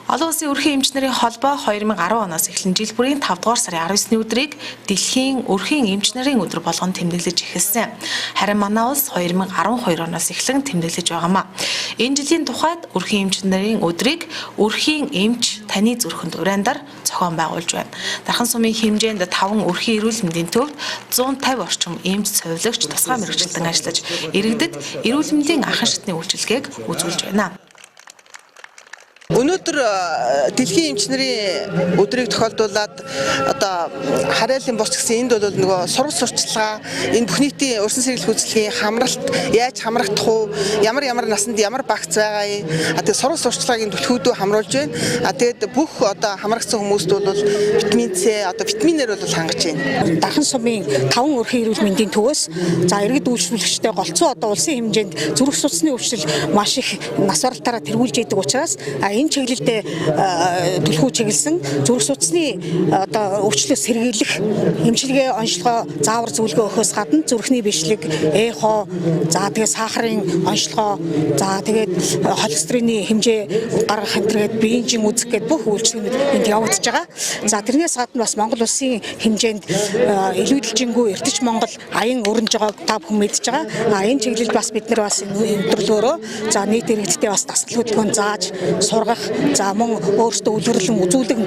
Олон улсын өрхийн эмч нарын холбоо 2010 оноос эхлэн жил бүрийн 5 дугаар сарын 19-ны өдрийг дэлхийн өрхийн эмч нарын өдөр болгон тэмдэглэж эхэлсэн. Харин манай улс 2012 оноос эхлэн тэмдэглэж байгаамаа. Энэ жилийн тухайд өрхийн эмч нарын өдрийг өрхийн эмч таны зүрхэнд урайндар зохион байгуулж байна. Дархан сумын хэмжээнд 5 өрхийн эрүүл мэндийн төвд 150 орчим эмч цовилогч тусгай мэргэжилтэн ажиллаж иргэдэд эрүүл мэндийн анхан шатны үйлчилгээг үзүүлж байна. Өнөөдөр дэлхийн эмч нарын өдрийг тохиолдуулаад одоо харайлын бус гэсэн энд бол нөгөө сургууль сурчлагаа энэ бүх нийтийн урьдчилан сэргийлэх үйлчлэгийн хамралт яаж хамрагдах уу, ямар наснд ямар багц байгаа юм. Тэгээд сургууль сурчлагын түлхүүдөө хамруулж байна. Тэгээд бүх одоо хамрагдсан хүмүүст бол витамин С одоо витаминээр бол хангаж байна. Дархан сумын 5 өрхийн эрүүл мэндийн төвөөс за иргэд үйлчлүүлэгчтэй голцоо одоо улсын хэмжээнд зүрх судасны өвчтөл маш их нас баралтаараа тэргүүлж идэг учраас энэ чиглэлдээ түлхүү чиглэсэн зүрх судасны одоо өвчлөөс сэргийлэх эмчилгээ онцлогоо заавар зөвлөгөө өгөхөөс гадна зүрхний бичлэг, эхо, за тэгээд сахарын онцлогоо, за тэгээд холестерины хэмжээ гаргах хэмтрэгэд биеийн үзэх гээд бүх үйлчлэгүүд энд явагдаж байгаа. За тэрнээс гадна бас Монгол улсын хэмжээнд илүүдэлжингүй Эрдэж Монгол аян өрнөж байгааг та бүхэн мэдж байгаа. Энэ чиглэлд бас бид нар бас өдрөлөөрөө за нийт иргэдтэй бас дасгал хөтөлбөрөнд зааж сургах, за мөн өөрсдөө үлгэрлэн үзүүлэг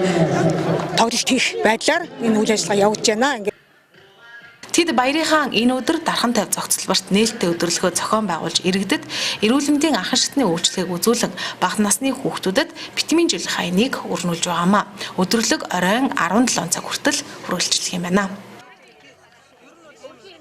тоглолт хийх байдлаар энэ үйл ажиллагаа явагдаж байна. Тэд Баярын хаан энэ өдөр Дархан тавь зохицолборт нээлттэй өдрөлгөө зохион байгуулж иргэдэд эрүүл мэндийн анхан шатны үйлчлэгийг үзүүлэн бага насны хүүхдүүдэд витамин жилих хаяныг өргөнүүлж байгаамаа. Өдрөлөг оройн 17 цаг хүртэл хүргэлжлэх юм байна.